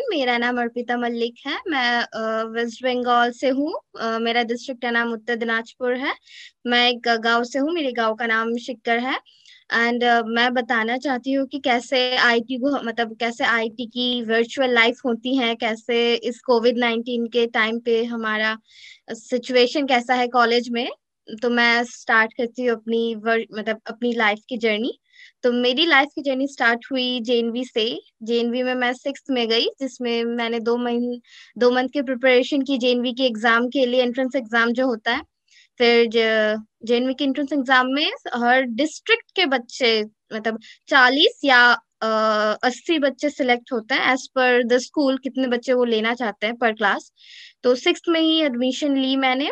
मेरा नाम अर्पिता मल्लिक है। मैं वेस्ट बंगाल से हूँ। मेरा डिस्ट्रिक्ट का नाम उत्तर दिनाजपुर है। मैं एक गांव से हूँ, मेरे गांव का नाम शिक्कर है। एंड मैं बताना चाहती हूँ कि कैसे आईटी को मतलब कैसे आईटी की वर्चुअल लाइफ होती है, कैसे इस कोविड 19 के टाइम पे हमारा सिचुएशन कैसा है कॉलेज में। तो मैं स्टार्ट करती हूँ मतलब अपनी लाइफ की जर्नी। तो मेरी लाइफ की जर्नी स्टार्ट हुई जेएनवी से। जेएनवी में मैं सिक्स में गई, जिसमें मैंने 2 मंथ की प्रिपरेशन की जेएनवी के एग्जाम के लिए, एंट्रेंस एग्जाम जो होता है। फिर जेएनवी के एंट्रेंस एग्जाम में हर डिस्ट्रिक्ट के बच्चे मतलब 40 या 80 बच्चे सिलेक्ट होते हैं एज पर द स्कूल, कितने बच्चे वो लेना चाहते हैं पर क्लास। तो सिक्स में ही एडमिशन ली मैंने।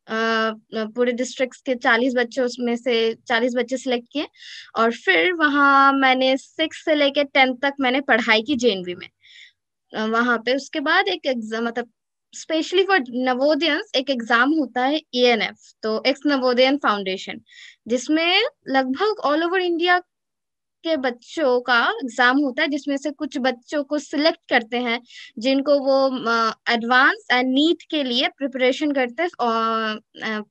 पूरे डिस्ट्रिक्ट के 40 बच्चे, उसमें से 40 बच्चे सिलेक्ट किए। और फिर वहाँ मैंने सिक्स से लेकर 10th तक मैंने पढ़ाई की जेएनवी में। वहां पे उसके बाद एक एग्जाम मतलब स्पेशली फॉर नवोदयंस एक एग्जाम होता है ईएनएफ, तो एक्स नवोदयन फाउंडेशन, जिसमें लगभग ऑल ओवर इंडिया के बच्चों का एग्जाम होता है, जिसमें से कुछ बच्चों को सिलेक्ट करते हैं जिनको वो एडवांस एंड नीट के लिए प्रिपरेशन करते हैं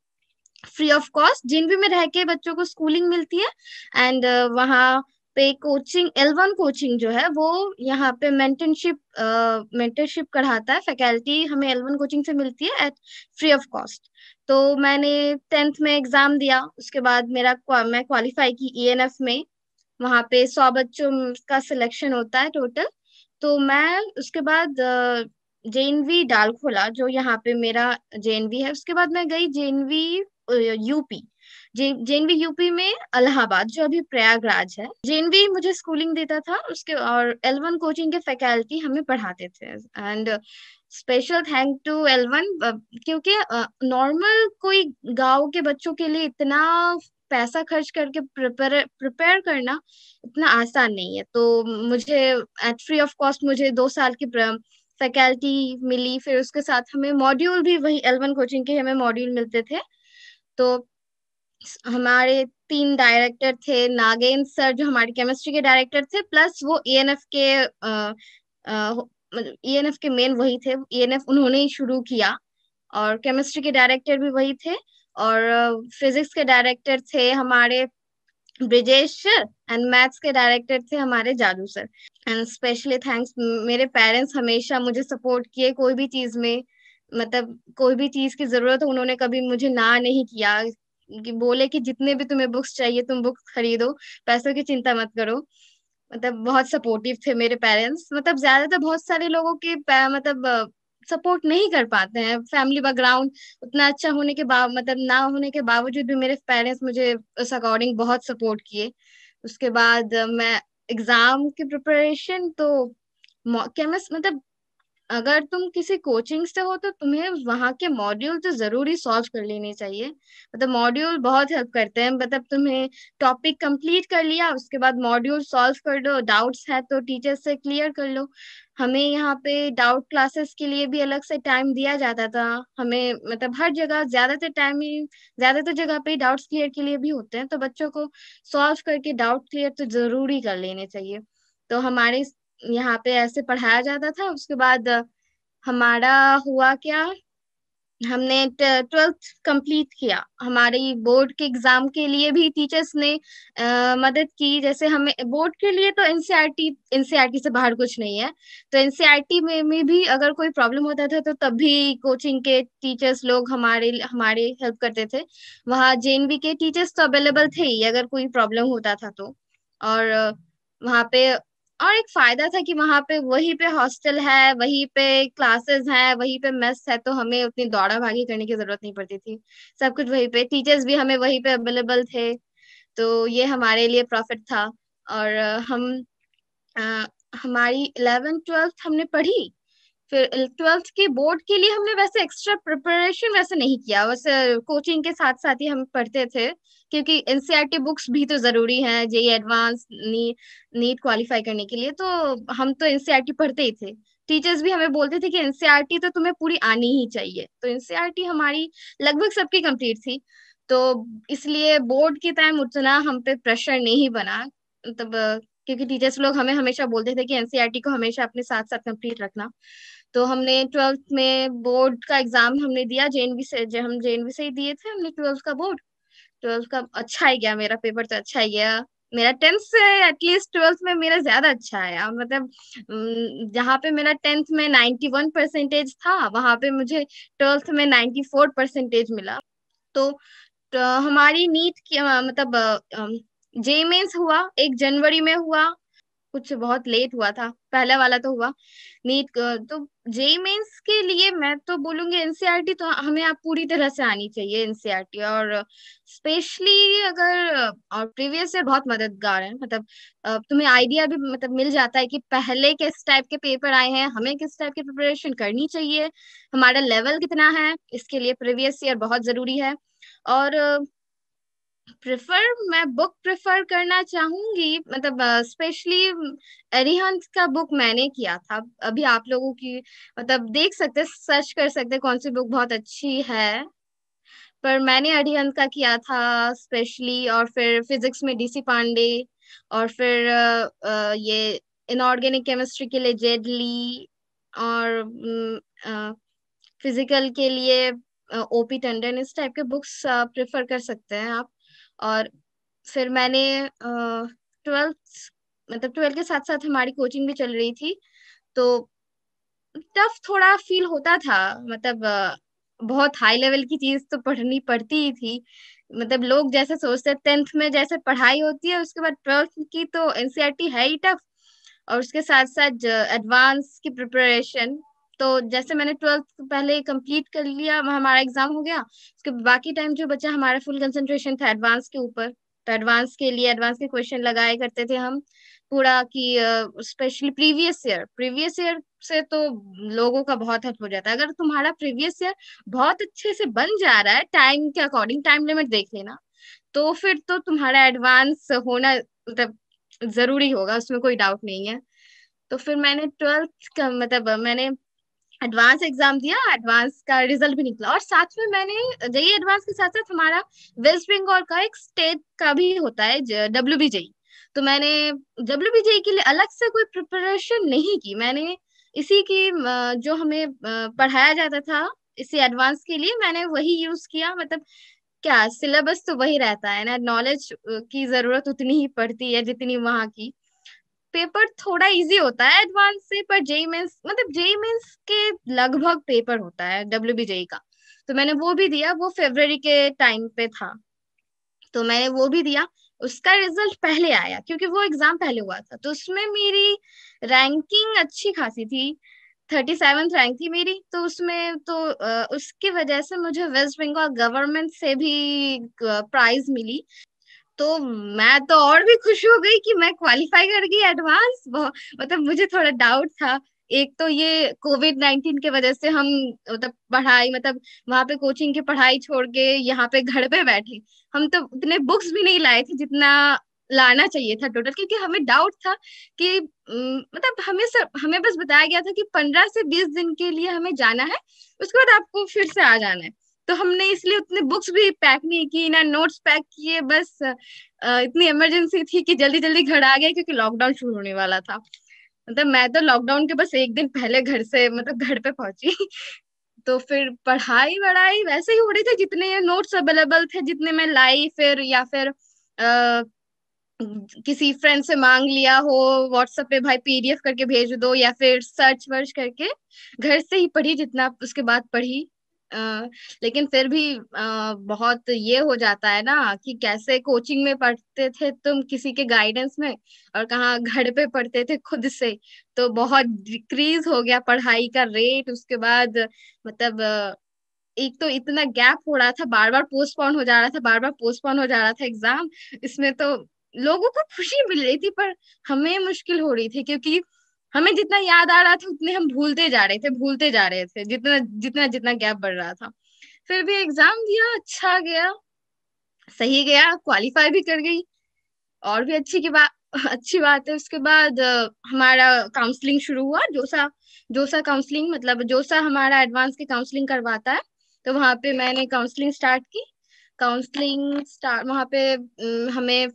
फ्री ऑफ कॉस्ट। जिनवी में रह के बच्चों को स्कूलिंग मिलती है। एंड वहाँ पे कोचिंग L1 कोचिंग जो है वो यहाँ पे मेंटरशिप कराता है फैकल्टी, हमें L1 कोचिंग से मिलती है एट फ्री ऑफ कॉस्ट। तो मैंने 10th में एग्जाम दिया, उसके बाद मैं क्वालिफाई की ईएनएफ में। वहाँ पे 100 बच्चों का सिलेक्शन होता है टोटल। तो मैं उसके बाद जेएनवी डाल खोला, जो यहाँ पे मेरा जेएनवी है। उसके बाद मैं गई जेएनवी यूपी। जेएनवी यूपी में इलाहाबाद, जो अभी प्रयागराज है। जेएनवी मुझे स्कूलिंग देता था उसके, और L1 कोचिंग के फैकल्टी हमें पढ़ाते थे। And special thank to L1, क्योंकि नॉर्मल कोई गांव के बच्चों के लिए इतना पैसा खर्च करके प्रिपेयर करना इतना आसान नहीं है। तो मुझे एट फ्री ऑफ कॉस्ट मुझे 2 साल की फैकल्टी मिली। फिर उसके साथ हमें मॉड्यूल भी वही L1 कोचिंग के हमें मॉड्यूल मिलते थे। तो हमारे 3 डायरेक्टर थे, नागेंद्र सर जो हमारे केमिस्ट्री के डायरेक्टर थे, प्लस वो ईएनएफ के मेन वही थे। ईएनएफ उन्होंने ही शुरू किया। और केमिस्ट्री के डायरेक्टर भी वही थे। और फिजिक्स के डायरेक्टर थे हमारे ब्रिजेश सर। एंड मैथ्स के डायरेक्टर थे हमारे जादू सर। एंड स्पेशली थैंक्स, मेरे पेरेंट्स हमेशा मुझे सपोर्ट किए कोई भी चीज में। मतलब कोई भी चीज की जरूरत हो, उन्होंने कभी मुझे ना नहीं किया। कि बोले कि जितने भी तुम्हें बुक्स चाहिए तुम बुक्स खरीदो, पैसों की चिंता मत करो। मतलब बहुत सपोर्टिव थे मेरे पेरेंट्स। मतलब ज्यादातर बहुत सारे लोगों के मतलब सपोर्ट नहीं कर पाते हैं, फैमिली बैकग्राउंड उतना अच्छा होने के बाद मतलब ना होने के बावजूद भी मेरे पेरेंट्स मुझे उस अकॉर्डिंग बहुत सपोर्ट किए। उसके बाद मैं एग्जाम की प्रिपरेशन तो केमिस्ट मतलब अगर तुम किसी कोचिंग से हो तो तुम्हें वहां के मॉड्यूल तो जरूरी सॉल्व कर लेने चाहिए। मतलब मॉड्यूल बहुत हेल्प करते हैं। मतलब तुम्हें टॉपिक कंप्लीट कर लिया, उसके बाद मॉड्यूल सॉल्व कर दो, डाउट्स है तो टीचर से क्लियर कर लो। हमें यहाँ पे डाउट क्लासेस के लिए भी अलग से टाइम दिया जाता था। हमें मतलब हर जगह ज्यादातर जगह पे डाउट्स क्लियर के लिए भी होते हैं, तो बच्चों को सॉल्व करके डाउट क्लियर तो जरूरी कर लेने चाहिए। तो हमारे यहाँ पे ऐसे पढ़ाया जाता था। उसके बाद हमारा हुआ क्या, हमने 12th कंप्लीट किया। हमारी बोर्ड के एग्जाम के लिए भी टीचर्स ने मदद की। जैसे हमें बोर्ड के लिए तो एनसीईआरटी से बाहर कुछ नहीं है। तो एनसीईआरटी में भी अगर कोई प्रॉब्लम होता था तो तभी कोचिंग के टीचर्स लोग हमारे हमारे हेल्प करते थे। वहाँ जेएनवी के टीचर्स तो अवेलेबल थे ही अगर कोई प्रॉब्लम होता था तो। और वहाँ पे और एक फायदा था कि वहां पे वहीं पे हॉस्टल है, वहीं पे क्लासेस हैं, वहीं पे मेस है, तो हमें उतनी दौड़ा भागी करने की जरूरत नहीं पड़ती थी। सब कुछ वहीं पे, टीचर्स भी हमें वहीं पे अवेलेबल थे। तो ये हमारे लिए प्रॉफिट था। और अ, हमारी 11th 12th हमने पढ़ी। फिर 12th की बोर्ड के लिए हमने वैसे एक्स्ट्रा प्रिपरेशन वैसे नहीं किया, वैसे कोचिंग के साथ साथ ही हम पढ़ते थे। क्योंकि एनसीईआरटी बुक्स भी तो जरूरी है जेई एडवांस नीट क्वालिफाई करने के लिए, तो हम तो एनसीईआरटी पढ़ते ही थे। टीचर्स भी हमें बोलते थे कि एनसीईआरटी तो तुम्हें पूरी आनी ही चाहिए। तो एनसीईआरटी हमारी लगभग सबकी कंप्लीट थी। तो इसलिए बोर्ड के टाइम उतना हम पे प्रेशर नहीं बना। मतलब क्योंकि टीचर्स लोग हमें हमेशा बोलते थे कि एनसीईआरटी को हमेशा अपने साथ साथ कंप्लीट रखना। तो हमने 12th में बोर्ड का एग्जाम हमने दिया जेएनवी से, जो हम जेएनवी से ही दिए थे हमने 12th का बोर्ड। 12th का अच्छा ही गया, मेरा पेपर तो अच्छा ही गया। मेरा 10th से एटलीस्ट 12th में मेरा ज्यादा अच्छा आया, मतलब जहाँ पे मेरा 10th में 91% था, वहां पे मुझे 12th में 94% मिला। तो, हमारी नीट की मतलब जे मेंस हुआ 1 जनवरी में हुआ, कुछ बहुत लेट हुआ था, पहला वाला तो हुआ नीट तो जेई मेंस के लिए मैं तो बोलूंगी एनसीईआरटी तो हमें आप पूरी तरह से आनी चाहिए एनसीईआरटी। और स्पेशली अगर और प्रीवियस ईयर बहुत मददगार है, मतलब तुम्हें आइडिया भी मतलब मिल जाता है कि पहले किस टाइप के पेपर आए हैं, हमें किस टाइप की प्रिपरेशन करनी चाहिए, हमारा लेवल कितना है, इसके लिए प्रीवियस ईयर बहुत जरूरी है। और प्रेफर मैं बुक प्रेफर करना चाहूंगी, मतलब स्पेशली अरिहंत का बुक मैंने किया था। अभी आप लोगों की मतलब देख सकते, सर्च कर सकते कौन सी बुक बहुत अच्छी है, पर मैंने अरिहंत का किया था स्पेशली। और फिर फिजिक्स में डीसी पांडे, और फिर ये इनऑर्गेनिक केमिस्ट्री के लिए जेडली, और फिजिकल के लिए ओपी टंडन, इस टाइप के बुक्स प्रेफर कर सकते हैं आप। और फिर मैंने 12th, मतलब 12th के साथ साथ हमारी कोचिंग भी चल रही थी, तो टफ थोड़ा फील होता था, मतलब बहुत हाई लेवल की चीज तो पढ़नी पड़ती ही थी। मतलब लोग जैसे सोचते हैं 10th में जैसे पढ़ाई होती है, उसके बाद 12th की तो एनसीईआरटी है ही टफ, और उसके साथ साथ एडवांस की प्रिपरेशन। तो जैसे मैंने 12th पहले कंप्लीट कर लिया, हमारा एग्जाम हो गया, उसके बाकी टाइम जो बचा हमारा फुल कंसंट्रेशन था एडवांस के ऊपर। तो एडवांस के लिए एडवांस के क्वेश्चन लगाए करते थे हम पूरा, कि स्पेशली प्रीवियस ईयर से तो लोगों का बहुत हेल्प हो जाता है। अगर तुम्हारा प्रीवियस ईयर बहुत अच्छे से बन जा रहा है टाइम के अकॉर्डिंग, टाइम लिमिट देख लेना, तो फिर तो तुम्हारा एडवांस होना मतलब जरूरी होगा, उसमें कोई डाउट नहीं है। तो फिर मैंने 12th का मतलब मैंने एडवांस एग्जाम दिया, एडवांस का रिजल्ट भी निकला, और साथ में मैंने जेई एडवांस के साथ साथ हमारा वेस्ट बंगाल का एक स्टेट का भी होता है डब्ल्यू, तो मैंने डब्ल्यू के लिए अलग से कोई प्रिपरेशन नहीं की। मैंने इसी की जो हमें पढ़ाया जाता था इसी एडवांस के लिए मैंने वही यूज किया। मतलब क्या सिलेबस तो वही रहता है ना, नॉलेज की जरूरत उतनी ही पड़ती है जितनी वहां की। पेपर थोड़ा इजी होता है एडवांस से, पर जेई मेंस मतलब जेई मेंस के लगभग पेपर होता है डब्ल्यू का। तो मैंने वो भी दिया, वो फरवरी के टाइम पे था, तो मैंने वो भी दिया। उसका रिजल्ट पहले आया क्योंकि वो एग्जाम पहले हुआ था, तो उसमें मेरी रैंकिंग अच्छी खासी थी, 37th रैंक थी मेरी। तो उसमें तो उसकी वजह से मुझे वेस्ट बंगाल गवर्नमेंट से भी प्राइज मिली। तो मैं तो और भी खुश हो गई कि मैं क्वालिफाई कर गई एडवांस। मतलब मुझे थोड़ा डाउट था, एक तो ये कोविड-19 के वजह से हम मतलब पढ़ाई मतलब वहां पे कोचिंग की पढ़ाई छोड़ के यहाँ पे घर पे बैठे, हम तो उतने बुक्स भी नहीं लाए थे जितना लाना चाहिए था टोटल, क्योंकि हमें डाउट था कि मतलब हमें बस बताया गया था कि 15 से 20 दिन के लिए हमें जाना है, उसके बाद आपको फिर से आ जाना है। तो हमने इसलिए उतने बुक्स भी पैक नहीं की ना नोट्स पैक किए, बस इतनी इमरजेंसी थी कि जल्दी जल्दी घर आ गए क्योंकि लॉकडाउन शुरू होने वाला था। मतलब मैं तो लॉकडाउन के बस एक दिन पहले घर से मतलब घर पे पहुंची। तो फिर पढ़ाई वढ़ाई वैसे ही हो रही थी, जितने नोट्स अवेलेबल थे जितने मैं लाई, फिर या फिर किसी फ्रेंड से मांग लिया हो, व्हाट्सएप पे भाई पीडीएफ करके भेज दो, या फिर सर्च वर्च करके घर से ही पढ़ी जितना उसके बाद पढ़ी। आ, लेकिन फिर भी बहुत ये हो जाता है ना कि कैसे कोचिंग में पढ़ते थे तुम किसी के गाइडेंस में, और कहाँ घर पे पढ़ते थे खुद से, तो बहुत डिक्रीज हो गया पढ़ाई का रेट उसके बाद। मतलब एक तो इतना गैप हो रहा था, बार बार पोस्टपोन हो जा रहा था, बार बार पोस्टपोन हो जा रहा था एग्जाम। इसमें तो लोगों को खुशी मिल रही थी पर हमें मुश्किल हो रही थी, क्योंकि हमें जितना याद आ रहा था उतने हम भूलते जा रहे थे, जितना जितना जितना गैप बढ़ रहा था। फिर भी एग्जाम दिया, अच्छा गया, सही गया, क्वालिफाई भी कर गई। और भी अच्छी बात है, उसके बाद हमारा काउंसलिंग शुरू हुआ, जोसा जोसा काउंसलिंग, मतलब जोसा हमारा एडवांस की काउंसलिंग करवाता है। तो वहां पे मैंने काउंसलिंग स्टार्ट की। काउंसलिंग स्टार्ट वहां पे हमें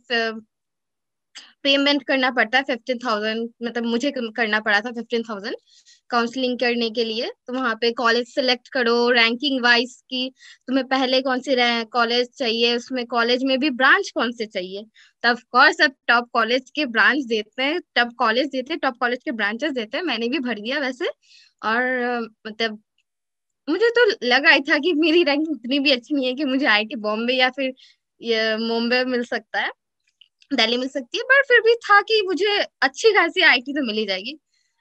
पेमेंट करना पड़ता है 15,000, मतलब मुझे करना पड़ा था 15,000 काउंसलिंग करने के लिए। तो वहाँ पे कॉलेज सेलेक्ट करो रैंकिंग वाइज की, तुम्हें पहले कौन से कॉलेज चाहिए, उसमें कॉलेज में भी ब्रांच कौन से चाहिए। तो ऑफ कोर्स अब टॉप कॉलेज के ब्रांच देते हैं, टॉप कॉलेज देते हैं, टॉप कॉलेज के ब्रांचेस देते हैं, मैंने भी भर दिया वैसे। और मतलब मुझे तो लगा ही था कि मेरी रैंक उतनी भी अच्छी नहीं है कि मुझे आईआईटी बॉम्बे या फिर ये मुंबई मिल सकता है, दिल्ली मिल सकती है, पर फिर भी था कि मुझे अच्छी खासी आईटी तो मिल ही जाएगी।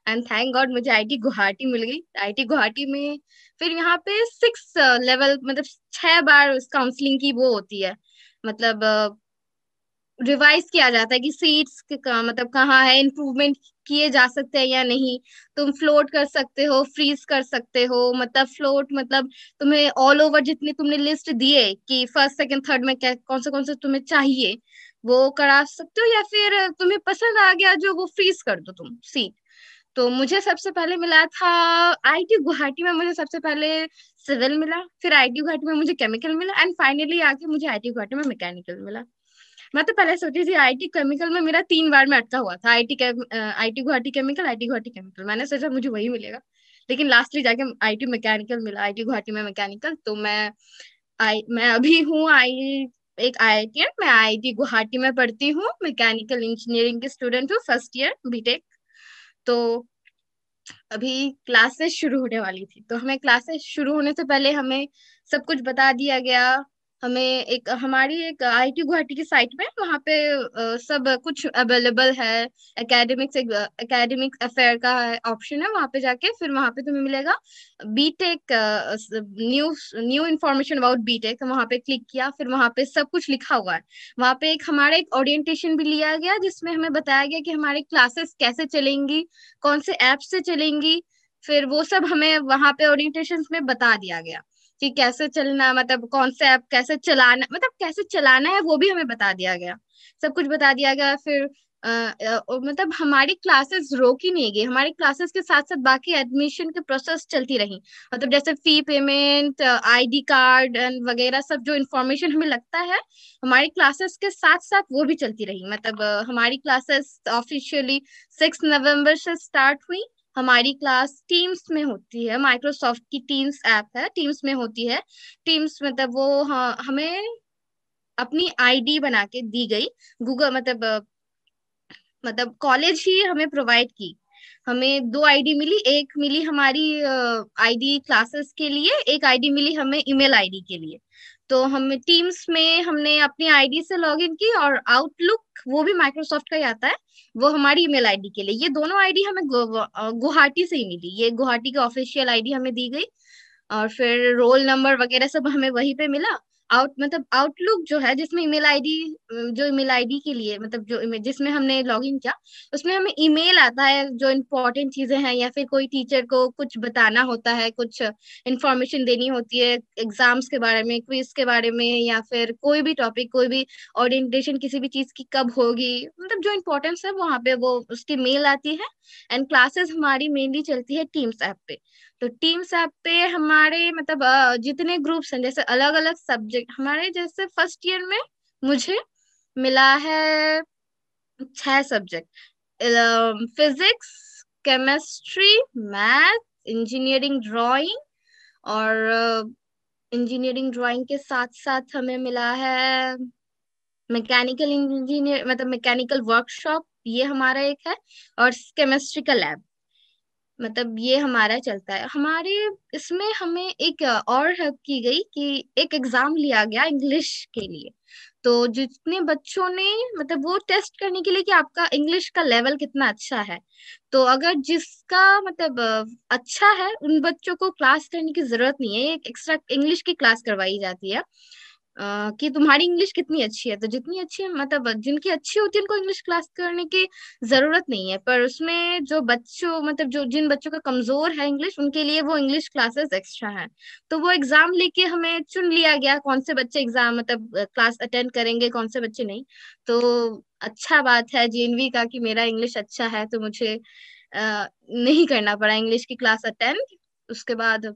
एंड थैंक गॉड मुझे आईटी गुवाहाटी मिल गई। आईटी गुवाहाटी में फिर यहाँ पे 6 लेवल, मतलब 6 बार काउंसलिंग की वो होती है, मतलब रिवाइज किया जाता है कि सीट्स का मतलब कहाँ है, इम्प्रूवमेंट किए जा सकते हैं या नहीं। तुम फ्लोट कर सकते हो, फ्रीज कर सकते हो, मतलब फ्लोट मतलब तुम्हें ऑल ओवर जितनी तुमने लिस्ट दिए कि फर्स्ट सेकंड थर्ड में क्या कौन से तुम्हें चाहिए वो करा सकते हो, या फिर तुम्हें पसंद आ गया जो वो फ्रीज कर दो तुम सीट। तो मुझे सबसे पहले मिला था आईटी गुवाहाटी में, मुझे सबसे पहले सिविल मिला, फिर आईटी गुवाहाटी में मुझे केमिकल मिला, एंड फाइनली आके मुझे आईटी गुवाहाटी में मैकेनिकल मिला। मैं तो पहले सोची थी आईटी केमिकल में मेरा 3 बार में अटका हुआ था, IT Guwahati chemical, IT Guwahati chemical, मैंने सोचा मुझे वही मिलेगा। लेकिन लास्टली जाके आईटी मैकेनिकल मिला, आईटी गुवाहाटी में मैकेनिकल। तो मैं अभी हूँ एक आईआईटी, मैं आईआईटी गुवाहाटी में पढ़ती हूँ, मैकेनिकल इंजीनियरिंग की स्टूडेंट हूँ, फर्स्ट ईयर बीटेक। तो अभी क्लासेस शुरू होने वाली थी, तो हमें क्लासेस शुरू होने से पहले हमें सब कुछ बता दिया गया। हमें एक हमारी एक आईटी गुवाहाटी की साइट में वहाँ पे सब कुछ अवेलेबल है। एकेडमिक अफेयर का ऑप्शन है, वहाँ पे जाके फिर वहाँ पे तुम्हें मिलेगा BTech, new new information about BTech, वहाँ पे क्लिक किया, फिर वहाँ पे सब कुछ लिखा हुआ है। वहाँ पे हमारा एक ओरिएंटेशन भी लिया गया जिसमें हमें बताया गया कि हमारी क्लासेस कैसे चलेंगी, कौन से ऐप से चलेंगी। फिर वो सब हमें वहां पे ओरिएंटेशन में बता दिया गया कि कैसे चलना, मतलब कौन से ऐप कैसे चलाना, मतलब कैसे चलाना है वो भी हमें बता दिया गया, सब कुछ बता दिया गया। फिर मतलब हमारी क्लासेस रोकी नहीं गई, हमारी क्लासेस के साथ साथ बाकी एडमिशन के प्रोसेस चलती रही। मतलब जैसे fee payment, ID card and वगैरह सब जो इन्फॉर्मेशन हमें लगता है, हमारी क्लासेस के साथ साथ वो भी चलती रही। मतलब हमारी क्लासेस ऑफिशियली 6 नवंबर से स्टार्ट हुई। हमारी क्लास टीम्स में होती है, माइक्रोसॉफ्ट की टीम्स ऐप है, टीम्स में होती है। टीम्स मतलब वो, हाँ, हमें अपनी आईडी बना के दी गई। गूगल मतलब कॉलेज ही हमें प्रोवाइड की। हमें 2 आईडी मिली, एक मिली हमारी आईडी क्लासेस के लिए, एक आईडी मिली हमें ईमेल आईडी के लिए। तो हम टीम्स में हमने अपनी आईडी से लॉगिन की, और आउटलुक वो भी माइक्रोसॉफ्ट का ही आता है, वो हमारी ईमेल आईडी के लिए। ये दोनों आईडी हमें गुवाहाटी से ही मिली, ये गुवाहाटी की ऑफिशियल आईडी हमें दी गई। और फिर रोल नंबर वगैरह सब हमें वहीं पे मिला। मतलब आउटलुक जो है, जिसमें ईमेल आईडी, जो ईमेल आईडी के लिए मतलब जिसमें हमने लॉगिन किया, उसमें हमें ईमेल आता है जो इम्पोर्टेंट चीजें हैं, या फिर कोई टीचर को कुछ बताना होता है, कुछ इंफॉर्मेशन देनी होती है एग्जाम्स के बारे में, क्विज के बारे में, या फिर कोई भी टॉपिक, कोई भी ओरिएंटेशन किसी भी चीज की कब होगी, मतलब जो इम्पोर्टेंस है वहाँ पे वो उसकी मेल आती है। एंड क्लासेस हमारी मेनली चलती है टीम्स ऐप पे। तो टीम्स ऐप पे हमारे मतलब जितने ग्रुप्स हैं, जैसे अलग अलग सब्जेक्ट हमारे, जैसे फर्स्ट ईयर में मुझे मिला है 6 subject, physics, chemistry, math, engineering drawing. और इंजीनियरिंग ड्राइंग के साथ साथ हमें मिला है मैकेनिकल इंजीनियर, मतलब मैकेनिकल वर्कशॉप, ये हमारा एक है। और केमिस्ट्री का लैब, मतलब ये हमारा चलता है। हमारे इसमें हमें एक और हेल्प की गई कि एक एग्जाम लिया गया इंग्लिश के लिए। तो जितने बच्चों ने, मतलब वो टेस्ट करने के लिए कि आपका इंग्लिश का लेवल कितना अच्छा है। तो अगर जिसका मतलब अच्छा है, उन बच्चों को क्लास करने की जरूरत नहीं है, एक एक्स्ट्रा इंग्लिश की क्लास करवाई जाती है कि तुम्हारी इंग्लिश कितनी अच्छी है। तो जितनी अच्छी है, मतलब जिनकी अच्छी होती है उनको इंग्लिश क्लास करने की जरूरत नहीं है, पर उसमें जो बच्चों, मतलब जो जिन बच्चों का कमजोर है इंग्लिश, उनके लिए वो इंग्लिश क्लासेस एक्स्ट्रा है। तो वो एग्जाम लेके हमें चुन लिया गया कौन से बच्चे एग्जाम मतलब क्लास अटेंड करेंगे, कौन से बच्चे नहीं। तो अच्छा बात है जेएनवी का कि मेरा इंग्लिश अच्छा है, तो मुझे नहीं करना पड़ा इंग्लिश की क्लास अटेंड। उसके बाद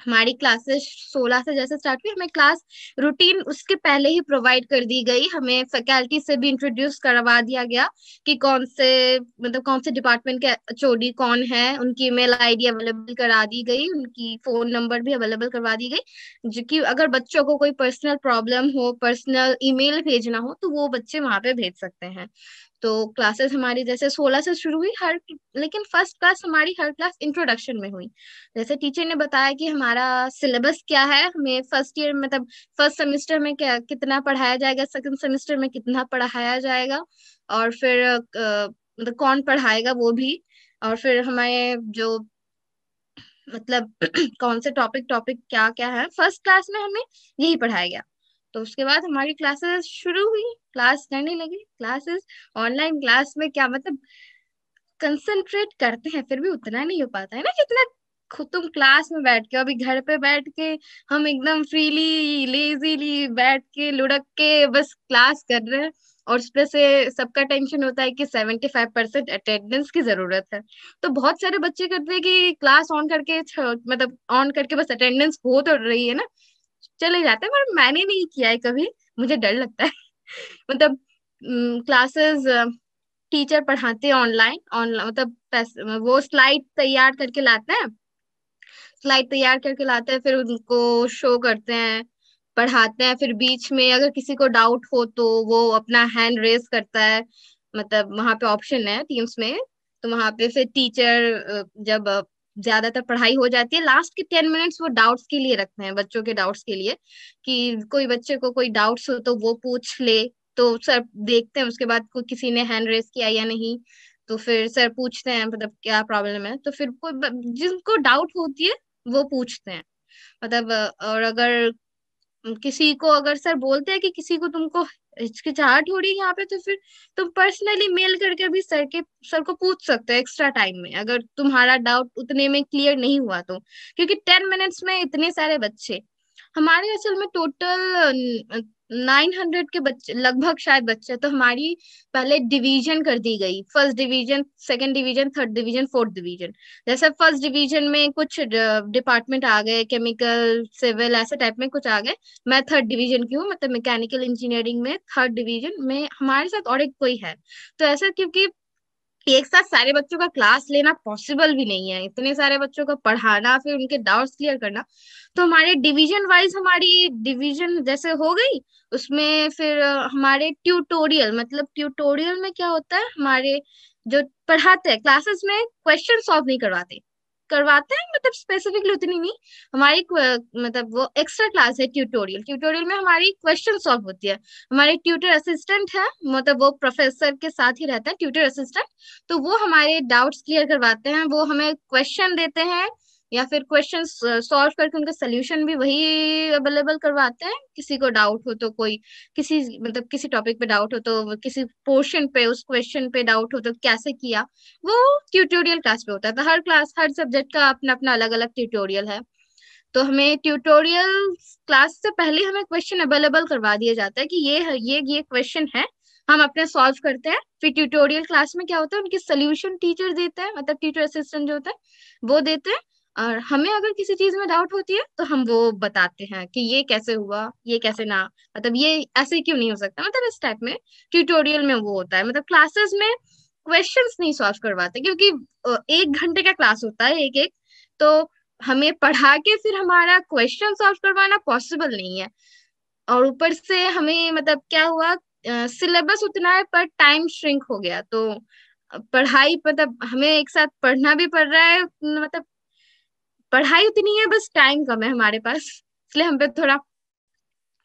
हमारी क्लासेस 16 से जैसे स्टार्ट हुई, हमें क्लास रूटीन उसके पहले ही प्रोवाइड कर दी गई, हमें फैकल्टी से भी इंट्रोड्यूस करवा दिया गया कि कौन से मतलब कौन से डिपार्टमेंट के एचओडी कौन है, उनकी ईमेल आईडी अवेलेबल करा दी गई, उनकी फोन नंबर भी अवेलेबल करवा दी गई, जो कि अगर बच्चों को कोई पर्सनल प्रॉब्लम हो, पर्सनल ईमेल भेजना हो, तो वो बच्चे वहां पे भेज सकते हैं। तो क्लासेस हमारी जैसे 16 से शुरू हुई हर, लेकिन फर्स्ट क्लास हमारी हर क्लास इंट्रोडक्शन में हुई। जैसे टीचर ने बताया कि हमारा सिलेबस क्या है, हमें फर्स्ट ईयर मतलब फर्स्ट सेमेस्टर में क्या कितना पढ़ाया जाएगा, सेकंड सेमेस्टर में कितना पढ़ाया जाएगा, और फिर मतलब कौन पढ़ाएगा वो भी, और फिर हमारे जो मतलब कौन से टॉपिक टॉपिक क्या क्या है फर्स्ट क्लास में हमें यही पढ़ाया गया। तो उसके बाद हमारी क्लासेस शुरू हुई, क्लास करने लगी, क्लासेस ऑनलाइन क्लास में क्या मतलब कंसंट्रेट करते हैं फिर भी उतना नहीं हो पाता है ना जितना खुद तुम क्लास में बैठ के, अभी घर पे बैठ के हम एकदम फ्रीली लेजीली बैठ के लुढ़क के बस क्लास कर रहे हैं, और उस पे से सबका टेंशन होता है कि 75% अटेंडेंस की जरूरत है। तो बहुत सारे बच्चे करते हैं कि क्लास ऑन करके मतलब ऑन करके बस अटेंडेंस हो तो रही है ना, चले जाते हैं, पर मैंने नहीं किया है कभी, मुझे डर लगता है मतलब क्लासेस टीचर पढ़ाते हैं ऑनलाइन, ऑनलाइन मतलब वो स्लाइड तैयार करके लाते हैं, स्लाइड तैयार करके लाते हैं, फिर उनको शो करते हैं, पढ़ाते हैं, फिर बीच में अगर किसी को डाउट हो तो वो अपना हैंड रेस करता है, मतलब वहां पे ऑप्शन है टीम्स में, तो वहां पे फिर टीचर जब ज्यादातर पढ़ाई हो जाती है लास्ट के 10 मिनट्स वो डाउट्स के लिए रखते हैं, बच्चों के डाउट्स के लिए, कि कोई बच्चे को कोई डाउट्स हो तो वो पूछ ले। तो सर देखते हैं उसके बाद कोई किसी ने हैंड रेस किया या नहीं, तो फिर सर पूछते हैं मतलब क्या प्रॉब्लम है, तो फिर कोई जिनको डाउट होती है वो पूछते हैं, मतलब और अगर किसी को अगर सर बोलते हैं कि किसी को तुमको हिचकिचाहट हो रही है यहाँ पे, तो फिर तुम पर्सनली मेल करके भी सर को पूछ सकते हो एक्स्ट्रा टाइम में, अगर तुम्हारा डाउट उतने में क्लियर नहीं हुआ तो, क्योंकि 10 मिनट्स में इतने सारे बच्चे, हमारे असल में टोटल 900 के बच्चे लगभग शायद बच्चे, तो हमारी पहले डिवीजन कर दी गई, first division, second division, third division, fourth division. जैसे फर्स्ट डिवीजन में कुछ डिपार्टमेंट आ गए, केमिकल, सिविल, ऐसे टाइप में कुछ आ गए। मैं थर्ड डिवीजन की हूँ, मतलब मैकेनिकल इंजीनियरिंग में थर्ड डिवीजन में हमारे साथ और एक कोई है। तो ऐसा क्योंकि एक साथ सारे बच्चों का क्लास लेना पॉसिबल भी नहीं है, इतने सारे बच्चों को पढ़ाना फिर उनके डाउट्स क्लियर करना, तो हमारे डिवीजन वाइज हमारी डिवीजन जैसे हो गई, उसमें फिर हमारे ट्यूटोरियल, मतलब ट्यूटोरियल में क्या होता है, हमारे जो पढ़ाते हैं क्लासेस में क्वेश्चन सॉल्व नहीं करवाते, करवाते हैं मतलब स्पेसिफिकली उतनी नहीं, हमारी मतलब वो एक्स्ट्रा क्लास है ट्यूटोरियल, ट्यूटोरियल में हमारी क्वेश्चन सॉल्व होती है। हमारे ट्यूटर असिस्टेंट है, मतलब वो प्रोफेसर के साथ ही रहता है ट्यूटर असिस्टेंट, तो वो हमारे डाउट्स क्लियर करवाते हैं, वो हमें क्वेश्चन देते हैं, या फिर क्वेश्चन सॉल्व करके उनका सोल्यूशन भी वही अवेलेबल करवाते हैं, किसी को डाउट हो तो कोई किसी मतलब किसी टॉपिक पे डाउट हो तो किसी पोर्शन पे उस क्वेश्चन पे डाउट हो तो कैसे किया, वो ट्यूटोरियल क्लास पे होता है। तो हर क्लास हर सब्जेक्ट का अपना अपना अलग अलग ट्यूटोरियल है, तो हमें ट्यूटोरियल क्लास से पहले हमें क्वेश्चन अवेलेबल करवा दिया जाता है कि ये क्वेश्चन है, हम अपने सॉल्व करते हैं, फिर ट्यूटोरियल क्लास में क्या होता है उनके सोल्यूशन टीचर देते हैं, मतलब टीचर असिस्टेंट जो होता है वो देते हैं, और हमें अगर किसी चीज में डाउट होती है तो हम वो बताते हैं कि ये कैसे हुआ, ये कैसे ना, मतलब ये ऐसे क्यों नहीं हो सकता, मतलब इस टाइप में ट्यूटोरियल में वो होता है। मतलब क्लासेस में क्वेश्चंस नहीं सॉल्व करवाते, क्योंकि 1 घंटे का क्लास होता है एक एक, तो हमें पढ़ा के फिर हमारा क्वेश्चन सॉल्व करवाना पॉसिबल नहीं है। और ऊपर से हमें मतलब क्या हुआ, सिलेबस उतना है पर टाइम श्रिंक हो गया, तो पढ़ाई मतलब हमें एक साथ पढ़ना भी पड़ रहा है, मतलब पढ़ाई उतनी है बस टाइम कम है हमारे पास, इसलिए हम पे थोड़ा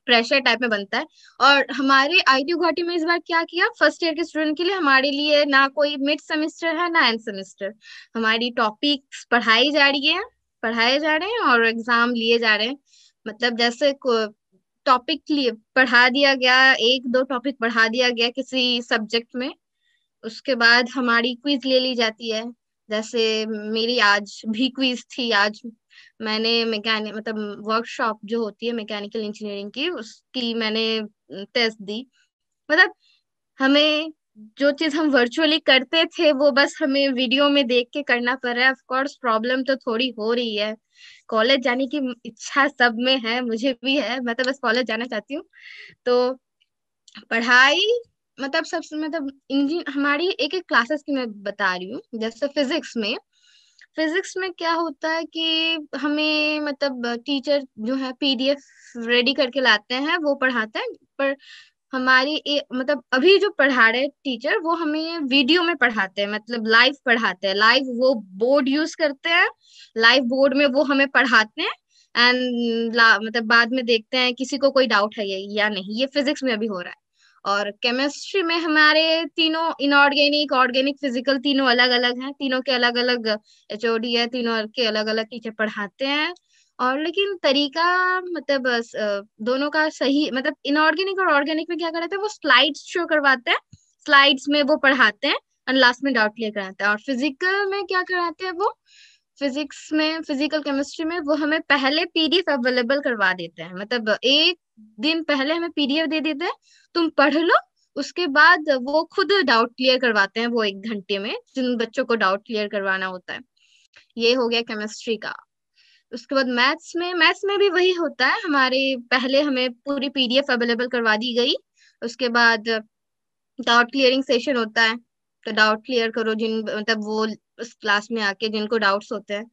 प्रेशर टाइप में बनता है। और हमारे आईटी गुवाहाटी में इस बार क्या किया, फर्स्ट ईयर के स्टूडेंट के लिए हमारे लिए ना कोई मिड सेमेस्टर है ना एंड सेमेस्टर, हमारी टॉपिक्स पढ़ाई जा रही है, पढ़ाए जा रहे हैं और एग्जाम लिए जा रहे हैं। मतलब जैसे टॉपिक लिए पढ़ा दिया गया, एक दो टॉपिक पढ़ा दिया गया किसी सब्जेक्ट में, उसके बाद हमारी क्विज ले ली जाती है। जैसे मेरी आज भी क्विज थी, आज मैंने मैकेनिक मतलब वर्कशॉप जो होती है मैकेनिकल इंजीनियरिंग की उसकी मैंने टेस्ट दी, मतलब हमें जो चीज हम वर्चुअली करते थे वो बस हमें वीडियो में देख के करना पड़ रहा है। ऑफ कोर्स प्रॉब्लम तो थोड़ी हो रही है। कॉलेज जाने की इच्छा सब में है, मुझे भी है, मैं तो बस कॉलेज जाना चाहती हूँ। तो पढ़ाई मतलब सब मतलब इंजि हमारी एक एक क्लासेस की मैं बता रही हूँ। जैसे फिजिक्स में क्या होता है कि हमें मतलब टीचर जो है पीडीएफ रेडी करके लाते हैं, वो पढ़ाते हैं। पर हमारी मतलब अभी जो पढ़ा रहे टीचर वो हमें वीडियो में पढ़ाते हैं, मतलब लाइव पढ़ाते हैं। लाइव वो बोर्ड यूज करते हैं, लाइव बोर्ड में वो हमें पढ़ाते हैं। एंड मतलब बाद में देखते हैं किसी को कोई डाउट है ये या नहीं। ये फिजिक्स में अभी हो रहा है। और केमिस्ट्री में हमारे तीनों इनऑर्गेनिक, ऑर्गेनिक, फिजिकल तीनों अलग अलग हैं। तीनों के अलग अलग एचओडी है, तीनों के अलग अलग टीचर पढ़ाते हैं। और लेकिन तरीका मतलब दोनों का सही, मतलब इनऑर्गेनिक और ऑर्गेनिक में क्या कराते हैं, वो स्लाइड्स शो करवाते हैं। स्लाइड्स में वो पढ़ाते हैं और लास्ट में डाउट क्लियर कराते हैं। और फिजिकल में क्या कराते हैं वो, फिजिक्स में, फिजिकल केमिस्ट्री में वो हमें पहले पीडीएफ अवेलेबल करवा देते हैं। मतलब एक दिन पहले हमें पीडीएफ दे देते हैं, तुम पढ़ लो। उसके बाद वो खुद डाउट क्लियर करवाते हैं वो 1 घंटे में, जिन बच्चों को डाउट क्लियर करवाना होता है। ये हो गया केमिस्ट्री का। उसके बाद मैथ्स में भी वही होता है हमारे। पहले हमें पूरी पीडीएफ अवेलेबल करवा दी गई। उसके बाद डाउट क्लियरिंग सेशन होता है। तो डाउट क्लियर करो जिन मतलब वो उस क्लास में आके जिनको डाउट्स होते हैं।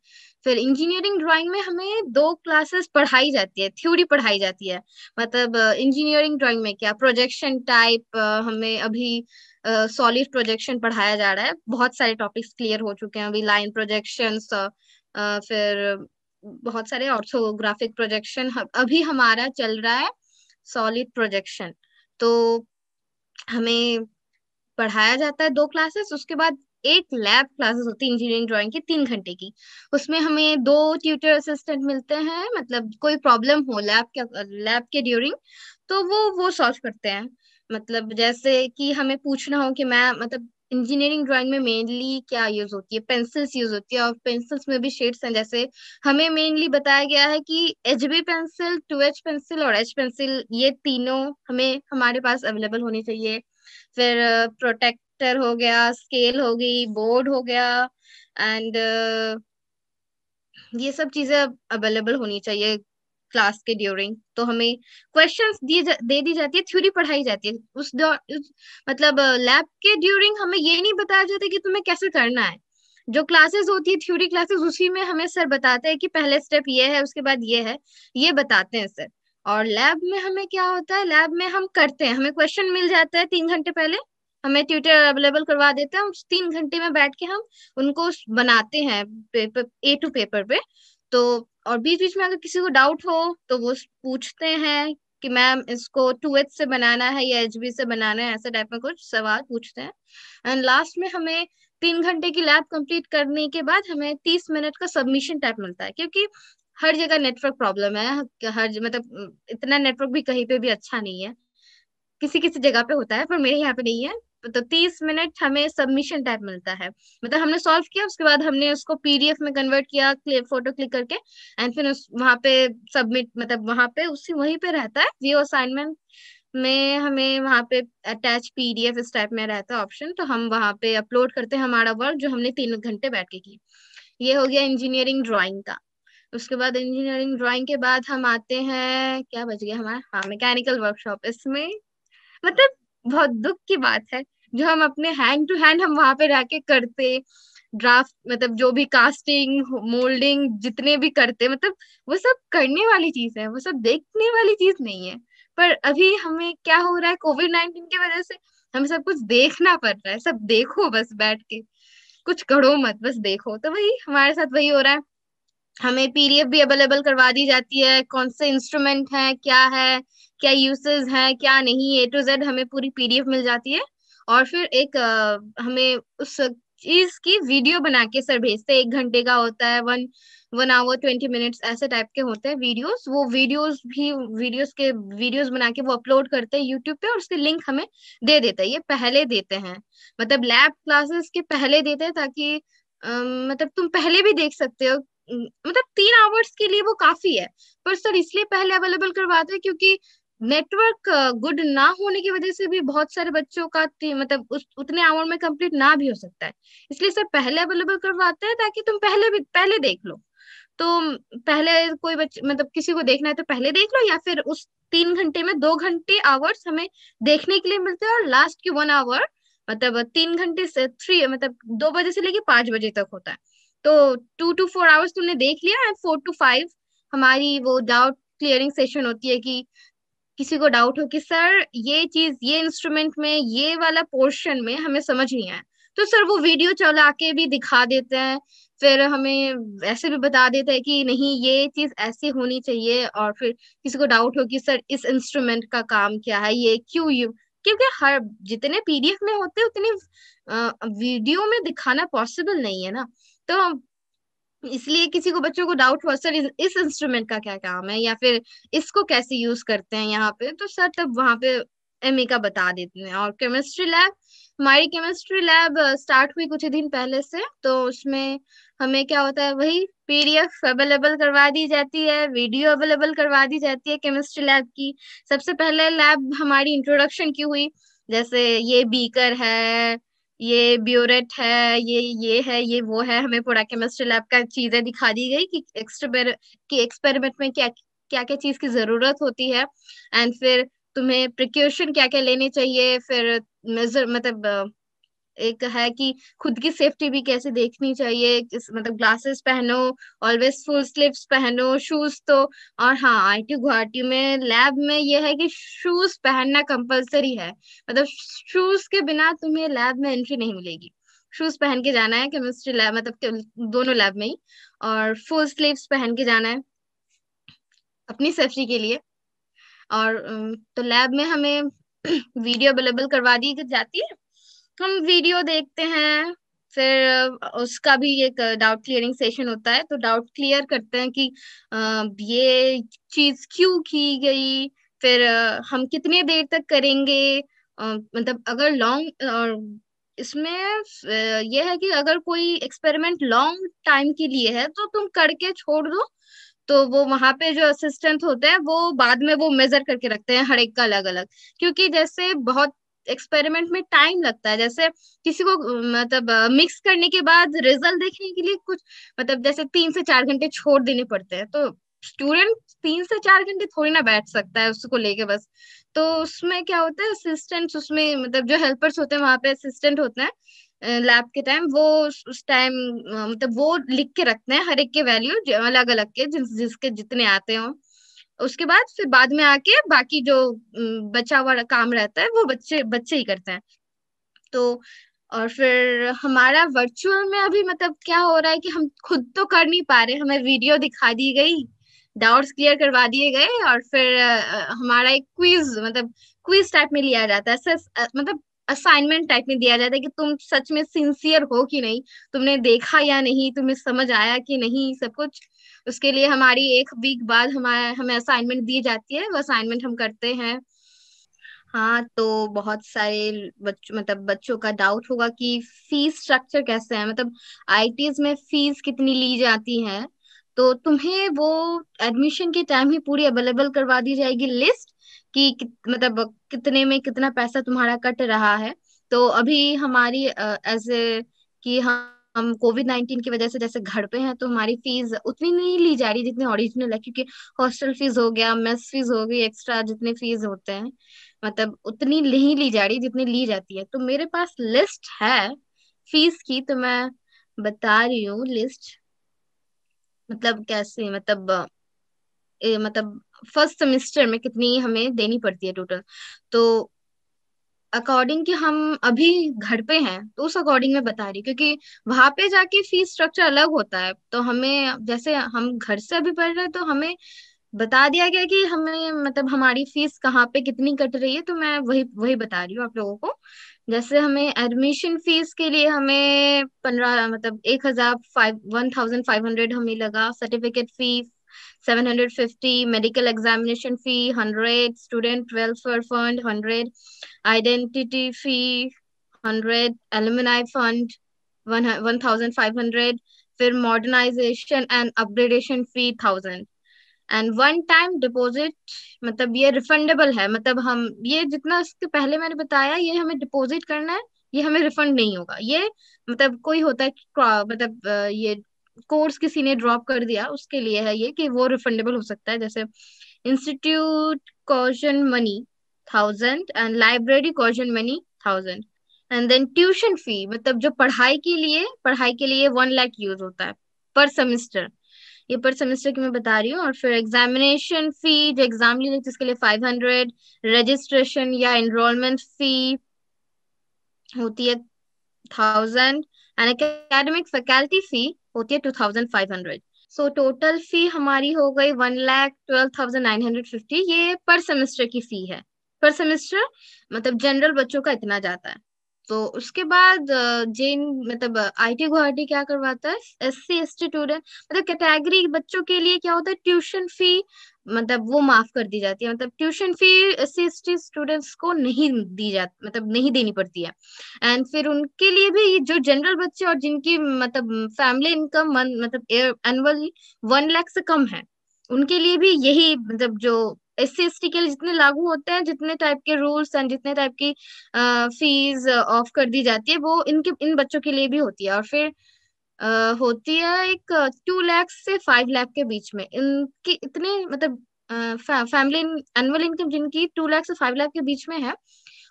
फिर इंजीनियरिंग ड्राइंग में हमें 2 क्लासेस पढ़ाई जाती है, थ्योरी पढ़ाई जाती है। मतलब इंजीनियरिंग ड्राइंग में क्या, प्रोजेक्शन टाइप, हमें अभी सॉलिड प्रोजेक्शन पढ़ाया जा रहा है। बहुत सारे टॉपिक्स क्लियर हो चुके हैं अभी, लाइन प्रोजेक्शंस, फिर बहुत सारे ऑर्थोग्राफिक प्रोजेक्शन। अभी हमारा चल रहा है सॉलिड प्रोजेक्शन। तो हमें पढ़ाया जाता है 2 क्लासेस। उसके बाद एक लैब क्लासेस होती है इंजीनियरिंग ड्राइंग की, 3 घंटे की। उसमें हमें 2 ट्यूटर असिस्टेंट मिलते हैं। मतलब कोई प्रॉब्लम हो लैब के ड्यूरिंग, तो वो सॉल्व करते हैं। मतलब जैसे कि हमें पूछना हो कि मैं मतलब इंजीनियरिंग ड्राइंग में मेनली क्या यूज होती है, पेंसिल्स यूज होती है। और पेंसिल्स में भी शेड्स हैं। जैसे हमें मेनली बताया गया है कि एचबी पेंसिल, 2H पेंसिल और एच पेंसिल, ये तीनों हमें हमारे पास अवेलेबल होनी चाहिए। फिर प्रोटेक्टर हो गया, स्केल हो गई, बोर्ड हो गया। एंड ये सब चीजें अवेलेबल होनी चाहिए क्लास के ड्यूरिंग। तो हमें क्वेश्चंस दे दी जाती है, थ्योरी पढ़ाई जाती है। मतलब लैब के ड्यूरिंग हमें ये नहीं बताया जाता कि तुम्हें कैसे करना है। जो क्लासेस होती है थ्योरी क्लासेस, उसी में हमें सर बताते हैं कि पहले स्टेप ये है, उसके बाद ये है, ये बताते हैं सर। और लैब में हमें क्या होता है, लैब में हम करते हैं, हमें क्वेश्चन मिल जाता है 3 घंटे पहले। हमें ट्यूटर अवेलेबल करवा देते हैं, उस 3 घंटे में बैठ के हम उनको बनाते हैं पेपर, A2 पेपर पे। तो और बीच बीच में अगर किसी को डाउट हो तो वो पूछते हैं कि मैम इसको 2H से बनाना है या HB से बनाना है, ऐसे टाइप में कुछ सवाल पूछते हैं। एंड लास्ट में हमें 3 घंटे की लैब कंप्लीट करने के बाद हमें 30 मिनट का सबमिशन टाइप मिलता है। क्योंकि हर जगह नेटवर्क प्रॉब्लम है, हर मतलब इतना नेटवर्क भी कहीं पे भी अच्छा नहीं है। किसी किसी जगह पे होता है पर मेरे यहाँ पे नहीं है। तो 30 मिनट हमें सबमिशन टाइप मिलता है। मतलब हमने सॉल्व किया, उसके बाद हमने उसको पीडीएफ में कन्वर्ट किया, फोटो क्लिक करके। एंड फिर उस वहां पे सबमिट, मतलब वहां पे उसी वहीं पे रहता है व्यू असाइनमेंट में, हमें वहां पे अटैच पीडीएफ इस टाइप में रहता है ऑप्शन। तो हम वहां पे अपलोड करते हैं हमारा वर्क जो हमने 3 घंटे बैठ के की। ये हो गया इंजीनियरिंग ड्राइंग का। उसके बाद इंजीनियरिंग ड्राइंग के बाद हम आते हैं, क्या बच गया हमारा, हाँ, मैकेनिकल वर्कशॉप। इसमें मतलब बहुत दुख की बात है, जो हम अपने हैंड टू हैंड हम वहां पे रह के करते, ड्राफ्ट मतलब जो भी कास्टिंग, मोल्डिंग जितने भी करते, मतलब वो सब करने वाली चीज है, वो सब देखने वाली चीज नहीं है। पर अभी हमें क्या हो रहा है, कोविड-19 की वजह से हमें सब कुछ देखना पड़ रहा है। सब देखो बस बैठ के, कुछ करो मत, बस देखो। तो वही हमारे साथ वही हो रहा है। हमें पीडीएफ भी अवेलेबल करवा दी जाती है, कौन से इंस्ट्रूमेंट है, क्या है, क्या यूसेस है, क्या नहीं, A to Z हमें पूरी पीडीएफ मिल जाती है। और फिर एक हमें उस चीज की वीडियो बना के सर भेजते हैं। 1 घंटे का होता है, 1 1 hour 20 minutes ऐसे टाइप के होते हैं वीडियोस। वो वीडियोस बना के वो अपलोड करते हैं यूट्यूब पे, और उसके लिंक हमें दे देते हैं। ये पहले देते हैं, मतलब लैब क्लासेस के पहले देते हैं, ताकि मतलब तुम पहले भी देख सकते हो। मतलब 3 आवर्स के लिए वो काफी है। पर सर इसलिए पहले अवेलेबल करवाते हैं क्योंकि नेटवर्क गुड ना होने की वजह से भी बहुत सारे बच्चों का मतलब उतने आवर में कंप्लीट ना भी हो सकता है। इसलिए सर पहले अवेलेबल करवाते हैं ताकि तुम पहले देख लो। तो पहले कोई बच्चे मतलब किसी को देखना है तो पहले देख लो, या फिर उस 3 घंटे में 2 घंटे आवर्स हमें देखने के लिए मिलते हैं, और लास्ट की 1 आवर मतलब 3 घंटे से थ्री मतलब 2 बजे से लेके 5 बजे तक होता है। तो 2 to 4 आवर्स तुमने देख लिया, एंड 4 to 5 हमारी वो डाउट क्लियरिंग सेशन होती है कि किसी को डाउट हो कि सर ये चीज ये इंस्ट्रूमेंट में ये वाला पोर्शन में हमें समझ नहीं आया, तो सर वो वीडियो चला के भी दिखा देते हैं। फिर हमें ऐसे भी बता देते हैं कि नहीं ये चीज ऐसी होनी चाहिए, और फिर किसी को डाउट हो कि सर इस इंस्ट्रूमेंट का काम क्या है, ये क्यों यू क्योंकि हर जितने पीडीएफ में होते हैं उतने वीडियो में दिखाना पॉसिबल नहीं है ना। तो इसलिए किसी को बच्चों को डाउट हुआ सर इस इंस्ट्रूमेंट का क्या काम है, या फिर इसको कैसे यूज करते हैं यहाँ पे, तो सर तब वहां पे एमए का बता देते हैं। और केमिस्ट्री लैब, हमारी केमिस्ट्री लैब स्टार्ट हुई कुछ ही दिन पहले से, तो उसमें हमें क्या होता है, वही पीडीएफ अवेलेबल करवा दी जाती है, वीडियो अवेलेबल करवा दी जाती है केमिस्ट्री लैब की। सबसे पहले लैब हमारी इंट्रोडक्शन की हुई, जैसे ये बीकर है, ये ब्यूरेट है, ये है, ये वो है, हमें पूरा केमिस्ट्री लैब का चीजें दिखा दी गई कि एक्सपेरिमेंट में क्या क्या क्या चीज की जरूरत होती है। एंड फिर तुम्हें प्रिकॉशन क्या क्या लेने चाहिए, फिर मेजर मतलब एक है कि खुद की सेफ्टी भी कैसे देखनी चाहिए, मतलब ग्लासेस पहनो, ऑलवेज फुल स्लीव्स पहनो, शूज तो। और हाँ, आईटी गुवाहाटी में लैब में यह है कि शूज पहनना कंपलसरी है, मतलब शूज के बिना तुम्हें लैब में एंट्री नहीं मिलेगी। शूज पहन के जाना है केमिस्ट्री लैब मतलब दोनों लैब में ही, और फुल स्लीव्स पहन के जाना है अपनी सेफ्टी के लिए। और तो लैब में हमें वीडियो अवेलेबल करवा दी जाती है, हम वीडियो देखते हैं। फिर उसका भी एक डाउट क्लियरिंग सेशन होता है, तो डाउट क्लियर करते हैं कि ये चीज क्यों की गई, फिर हम कितने देर तक करेंगे। मतलब अगर लॉन्ग और इसमें यह है कि अगर कोई एक्सपेरिमेंट लॉन्ग टाइम के लिए है तो तुम करके छोड़ दो, तो वो वहां पे जो असिस्टेंट होते हैं वो बाद में वो मेजर करके रखते हैं हर एक का अलग अलग। क्योंकि जैसे बहुत एक्सपेरिमेंट में टाइम लगता है, जैसे किसी को मतलब मिक्स करने के बाद रिजल्ट देखने के लिए कुछ मतलब जैसे 3 से 4 घंटे छोड़ देने पड़ते हैं, तो स्टूडेंट 3 से 4 घंटे थोड़ी ना बैठ सकता है उसको लेके बस। तो उसमें क्या होता है, असिस्टेंट्स उसमें मतलब जो हेल्पर्स होते हैं वहां पे असिस्टेंट होते हैं लैब के टाइम, वो उस टाइम मतलब वो लिख के रखते हैं हर एक के वैल्यू अलग अलग के, जिसके जितने आते हो। उसके बाद फिर बाद में आके बाकी जो बचा हुआ काम रहता है वो बच्चे बच्चे ही करते हैं। तो और फिर हमारा वर्चुअल में अभी मतलब क्या हो रहा है कि हम खुद तो कर नहीं पा रहे, हमें वीडियो दिखा दी गई, डाउट्स क्लियर करवा दिए गए, और फिर हमारा एक क्विज मतलब क्विज टाइप में लिया जाता है, मतलब असाइनमेंट टाइप में दिया जाता है कि तुम सच में सिंसियर हो कि नहीं, तुमने देखा या नहीं, तुम्हें समझ आया कि नहीं, सब कुछ। उसके लिए हमारी 1 वीक बाद हमें असाइनमेंट दी जाती है, वो असाइनमेंट हम करते हैं। हाँ, तो बहुत सारे मतलब बच्चों का डाउट होगा कि फीस स्ट्रक्चर कैसे है, मतलब आईटीज में फीस कितनी ली जाती है। तो तुम्हें वो एडमिशन के टाइम ही पूरी अवेलेबल करवा दी जाएगी लिस्ट कि मतलब कितने में कितना पैसा तुम्हारा कट रहा है। तो अभी हमारी एज ए कि हम कोविड-19 की वजह से जैसे घर पे हैं, तो हमारी फीस उतनी नहीं ली जा रही जितनी ओरिजिनल है, क्योंकि हॉस्टल फीस हो गया, मेस फीस हो गई, एक्स्ट्रा जितने फीस होते हैं मतलब उतनी नहीं ली जा रही जितनी ली जाती है। तो मेरे पास लिस्ट है फीस की, तो मैं बता रही हूँ लिस्ट। मतलब कैसे मतलब मतलब फर्स्ट सेमेस्टर में कितनी हमें देनी पड़ती है टोटल। तो अकॉर्डिंग कि हम अभी घर पे हैं तो उस अकॉर्डिंग मैं बता रही हूँ, क्योंकि वहां पे जाके फीस स्ट्रक्चर अलग होता है। तो हमें जैसे हम घर से अभी पढ़ रहे हैं, तो हमें बता दिया गया कि हमें मतलब हमारी फीस कहाँ पे कितनी कट रही है, तो मैं वही वही बता रही हूँ आप लोगों को। जैसे हमें एडमिशन फीस के लिए हमें 15 मतलब 1,500 हमें लगा, certificate fee 750, medical examination fee 100, student welfare fund 100, identity fee 100, alumni fund 1,500, फिर modernisation and upgradation fee 1000। And one time deposit मतलब ये रिफंडेबल है, मतलब हम ये जितना इसके पहले मैंने बताया ये हमें डिपॉजिट करना है, ये हमें रिफंड नहीं होगा। ये मतलब कोई होता है मतलब ये कोर्स किसी ने ड्रॉप कर दिया उसके लिए है ये कि वो रिफंडेबल हो सकता है, जैसे institute caution money 1000 and library caution money 1000 and then tuition fee मतलब जो पढ़ाई के लिए 1 लाख यूज होता है पर सेमेस्टर। ये पर सेमेस्टर की मैं बता रही हूँ। और फिर एग्जामिनेशन फी जो एग्जाम ली जाती है उसके लिए 500, रजिस्ट्रेशन या एनरोलमेंट फी होती है 1000 एंड एकेडमिक फैकल्टी फी होती है 2500। सो टोटल फी हमारी हो गई 1,12,950। ये पर सेमेस्टर की फी है। पर सेमेस्टर मतलब जनरल बच्चों का इतना जाता है। तो उसके बाद जेन मतलब आईटी गुवाहाटी क्या करवाता है, एससी एसटी स्टूडेंट मतलब कैटेगरी बच्चों के लिए क्या होता है, ट्यूशन फी मतलब वो माफ कर दी जाती है। मतलब tuition fee SC ST students को नहीं दी जाती, मतलब नहीं देनी पड़ती है। एंड फिर उनके लिए भी जो जनरल बच्चे और जिनकी मतलब फैमिली इनकम मतलब एनुअल 1 लाख से कम है, उनके लिए भी यही मतलब जो एस सी एस टी के लिए जितने लागू होते हैं, जितने टाइप के रूल्स एंड जितने टाइप की फीस ऑफ कर दी जाती है वो इनके इन बच्चों के लिए भी होती है। और फिर होती है एक 2 लाख से 5 लाख के बीच में इनकी इतने मतलब फैमिली एनुअल इनकम जिनकी 2 लाख से 5 लाख के बीच में है,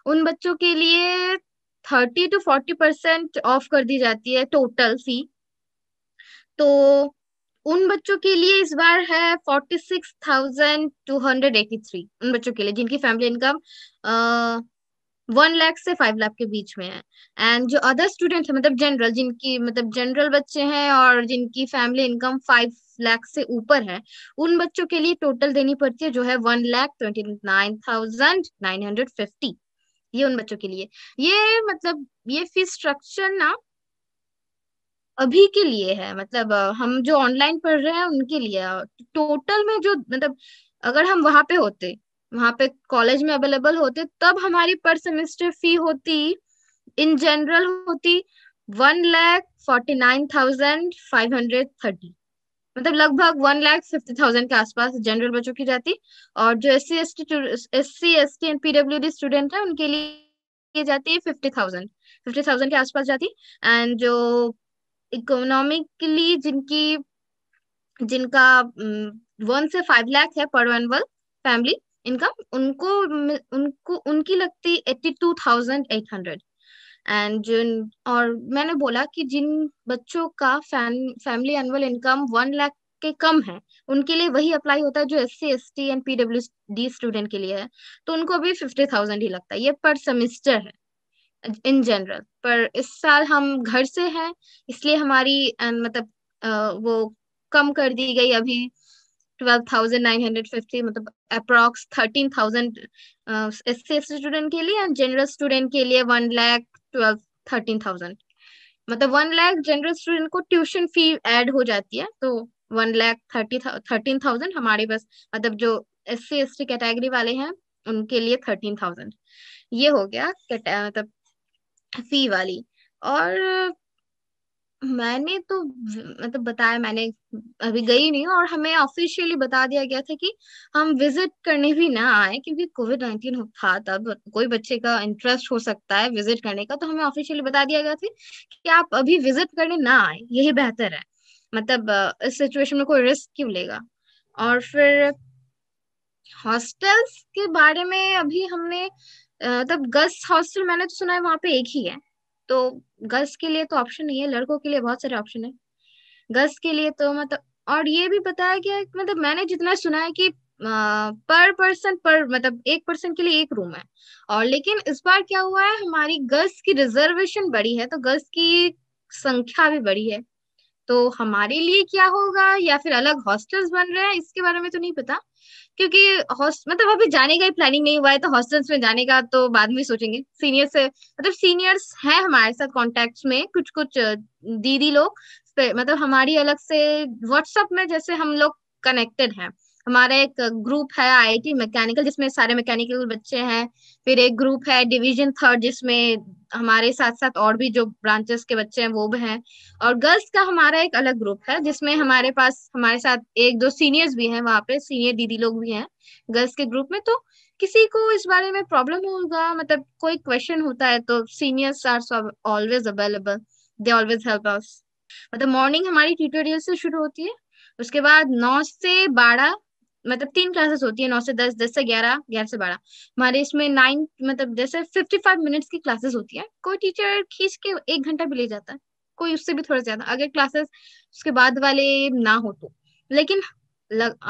उन बच्चों के लिए 30 to 40% ऑफ कर दी जाती है टोटल फी। तो उन बच्चों के लिए इस बार है 46,283, उन बच्चों के लिए जिनकी फैमिली इनकम 1 लाख से 5 लाख के बीच में है। एंड जो अदर स्टूडेंट है मतलब जनरल जिनकी मतलब जनरल बच्चे हैं और जिनकी फैमिली इनकम 5 लाख से ऊपर है, उन बच्चों के लिए टोटल देनी पड़ती है जो है 1,29,950। ये उन बच्चों के लिए। ये मतलब ये फीस स्ट्रक्चर ना अभी के लिए है, मतलब हम जो ऑनलाइन पढ़ रहे हैं उनके लिए। टोटल में जो मतलब अगर हम वहां पे होते, वहां पे कॉलेज में अवेलेबल होते, तब हमारी पर सेमेस्टर फी होती इन जनरल होती 1,49,530, मतलब लगभग 1,50,000 के आसपास जनरल बच्चों की जाती। और जो S C S T and PW D student है उनके लिए जाती है 50,000 के आसपास जाती। एंड जो इकोनॉमिकली जिनका 1 से 5 लाख है पर एनुअल फैमिली इनकम, उनको उनकी लगती 82,800। एंड जिन और मैंने बोला कि जिन बच्चों का फैमिली एनुअल इनकम 1 लाख के कम है, उनके लिए वही अप्लाई होता है जो S C S T and PW D student के लिए है। तो उनको भी 50,000 ही लगता है। ये पर सेमिस्टर है इन जनरल। पर इस साल हम घर से हैं इसलिए हमारी मतलब वो कम कर दी गई अभी 12,950, मतलब अप्रोक्स 13,000 एस सी स्टूडेंट के लिए एंड जनरल स्टूडेंट के लिए 1,12,13,000। मतलब 1 लाख जनरल स्टूडेंट को ट्यूशन फी ऐड हो जाती है, तो 1,13,000 हमारे पास मतलब जो S C S T category वाले हैं उनके लिए 13,000। ये हो गया मतलब फी वाली। और मैंने तो मतलब बताया, मैंने अभी गई नहीं हूँ और हमें ऑफिशियली बता दिया गया था कि हम विजिट करने भी ना आए क्योंकि कोविड-19 था तब, कोई बच्चे का इंटरेस्ट हो सकता है विजिट करने का, तो हमें ऑफिशियली बता दिया गया था कि आप अभी विजिट करने ना आए, यही बेहतर है। मतलब इस सिचुएशन में कोई रिस्क क्यों लेगा। और फिर हॉस्टल्स के बारे में अभी हमने तब गर्ल्स हॉस्टल मैंने तो सुना है वहां पे एक ही है, तो गर्ल्स के लिए तो ऑप्शन नहीं है, लड़कों के लिए बहुत सारे ऑप्शन है। गर्ल्स के लिए तो मतलब और ये भी बताया गया है मतलब मैंने जितना सुना है कि पर पर्सन पर मतलब एक पर्सन के लिए एक रूम है। और लेकिन इस बार क्या हुआ है, हमारी गर्ल्स की रिजर्वेशन बढ़ी है तो गर्ल्स की संख्या भी बढ़ी है। तो हमारे लिए क्या होगा या फिर अलग हॉस्टल्स बन रहे हैं इसके बारे में तो नहीं पता, क्योंकि हॉस्ट मतलब अभी जाने का ही प्लानिंग नहीं हुआ है, तो हॉस्टल्स में जाने का तो बाद में सोचेंगे। सीनियर से मतलब सीनियर्स हैं हमारे साथ कॉन्टेक्ट्स में कुछ कुछ दीदी लोग, मतलब हमारी अलग से व्हाट्सएप में जैसे हम लोग कनेक्टेड हैं, हमारा एक ग्रुप है आईआईटी मैकेनिकल, जिसमें सारे मैकेनिकल बच्चे हैं। फिर एक ग्रुप है डिवीजन थर्ड, जिसमें हमारे साथ साथ और भी जो ब्रांचेस के बच्चे हैं वो भी हैं। और गर्ल्स का हमारा एक अलग ग्रुप है, जिसमें हमारे पास हमारे साथ एक दो सीनियर्स भी हैं, वहाँ पे सीनियर दीदी लोग भी हैं गर्ल्स के ग्रुप में। तो किसी को इस बारे में प्रॉब्लम होगा, मतलब कोई क्वेश्चन होता है, तो seniors are always available, they always help us. मतलब मॉर्निंग हमारी ट्यूटोरियल से शुरू होती है, उसके बाद 9 से 12, मतलब 3 क्लासेस होती है, 9 से 10, 10 से 11, 11 से 12। हमारे इसमें 9, मतलब जैसे 55 मिनट्स की क्लासेस होती है। कोई टीचर खींच के 1 घंटा भी ले जाता है, कोई उससे भी थोड़ा ज्यादा, अगर क्लासेस उसके बाद वाले ना हो तो। लेकिन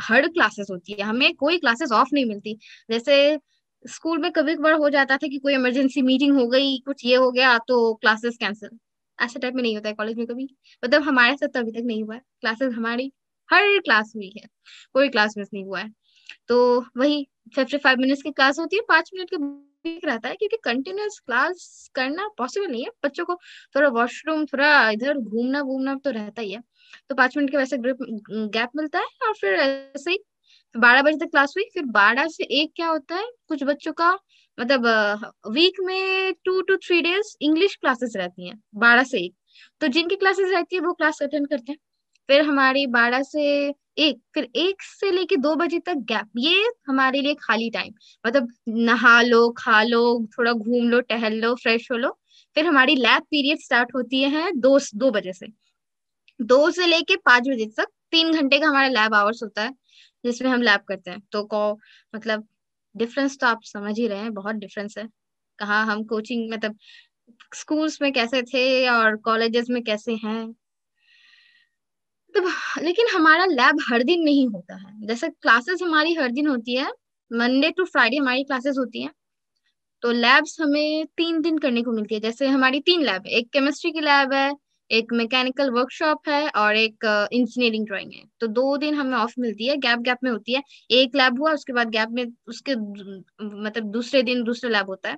हर क्लासेस होती है, हमें कोई क्लासेस ऑफ नहीं मिलती। जैसे स्कूल में कभी कभार हो जाता था कि कोई इमरजेंसी मीटिंग हो गई, कुछ ये हो गया तो क्लासेस कैंसिल, ऐसे टाइप में नहीं होता है कॉलेज में कभी। मतलब हमारे साथ तो अभी तक नहीं हुआ है, क्लासेस हमारी हर क्लास हुई है, कोई क्लास मिस नहीं हुआ है। तो वही 55 मिनट्स की क्लास होती है, 5 मिनट का ब्रेक रहता है, क्योंकि कंटिन्यूअस क्लास करना पॉसिबल नहीं है। बच्चों को थोड़ा वॉशरूम, थोड़ा इधर घूमना वूमना तो रहता ही है। तो 5 मिनट के वैसे गैप मिलता है, और फिर ऐसे ही 12 बजे तक क्लास हुई। फिर 12 से 1 क्या होता है, कुछ बच्चों का मतलब वीक में 2 to 3 डेज इंग्लिश क्लासेस रहती हैं, 12 से 1। तो जिनकी क्लासेस रहती है वो क्लास अटेंड करते हैं। फिर हमारी 12 से 1, फिर 1 से लेके 2 बजे तक गैप, ये हमारे लिए खाली टाइम। मतलब नहा लो, खा लो, थोड़ा घूम लो, टहल लो, फ्रेश हो लो। फिर हमारी लैब पीरियड स्टार्ट होती है 2 बजे से, 2 से लेके 5 बजे तक 3 घंटे का हमारा लैब आवर्स होता है, जिसमें हम लैब करते हैं। तो को मतलब डिफरेंस तो आप समझ ही रहे हैं, बहुत डिफरेंस है। कहाँ हम कोचिंग, मतलब स्कूल्स में कैसे थे और कॉलेजेस में कैसे हैं। तो लेकिन हमारा लैब हर दिन नहीं होता है, जैसे क्लासेस हमारी हर दिन होती है, मंडे टू फ्राइडे हमारी क्लासेस होती हैं। तो लैब्स हमें 3 दिन करने को मिलती है। जैसे हमारी 3 लैब है, एक केमिस्ट्री की लैब है, एक मैकेनिकल वर्कशॉप है, और एक इंजीनियरिंग ड्राइंग है। तो 2 दिन हमें ऑफ मिलती है, गैप गैप में होती है। एक लैब हुआ, उसके बाद गैप में उसके मतलब दूसरे दिन दूसरा लैब होता है।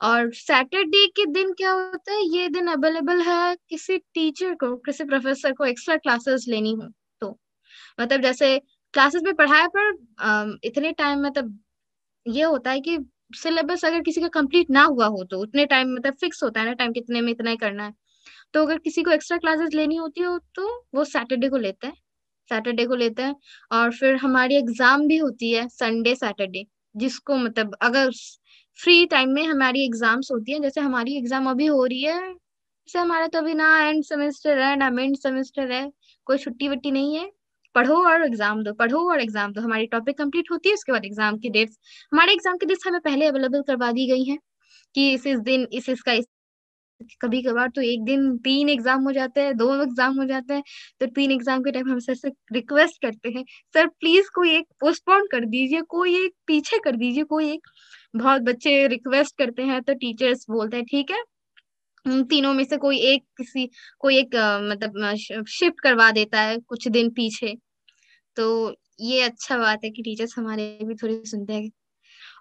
और सैटरडे के दिन क्या होता है, ये दिन अवेलेबल है किसी टीचर को, किसी प्रोफेसर को एक्स्ट्रा क्लासेस लेनी हो तो। मतलब जैसे क्लासेस में पढ़ाया, पर इतने टाइम, मतलब ये होता है कि सिलेबस अगर किसी का कंप्लीट ना हुआ हो तो उतने टाइम, मतलब फिक्स होता है ना टाइम, कितने में इतना ही करना है। तो अगर किसी को एक्स्ट्रा क्लासेस लेनी होती हो तो वो सैटरडे को लेते हैं, सैटरडे को लेते हैं। और फिर हमारी एग्जाम भी होती है संडे सैटरडे, जिसको मतलब अगर फ्री टाइम में हमारी एग्जाम्स होती है। जैसे हमारी एग्जाम अभी हो रही है, जैसे हमारा तो अभी ना एंड सेमेस्टर है ना मिड सेमेस्टर है, कोई छुट्टी वट्टी नहीं है। पढ़ो और एग्जाम दो, पढ़ो और एग्जाम दो, हमारी टॉपिक कंप्लीट होती है, उसके बाद एग्जाम की डेट्स, हमारे एग्जाम की डेट्स हमें पहले अवेलेबल करवा दी गई हैं कि इस दिन इस इसका इस। कभी कभार तो एक दिन 3 एग्जाम हो जाते हैं, 2 एग्जाम हो जाते हैं। तो 3 एग्जाम के टाइम हम सर से रिक्वेस्ट करते हैं, सर प्लीज कोई एक पोस्टपोन कर दीजिए, कोई एक पीछे कर दीजिए, कोई एक। बहुत बच्चे रिक्वेस्ट करते हैं तो टीचर्स बोलते हैं ठीक है, उन तीनों में से कोई एक मतलब शिफ्ट करवा देता है कुछ दिन पीछे। तो ये अच्छा बात है कि टीचर्स हमारे भी थोड़ी सुनते हैं।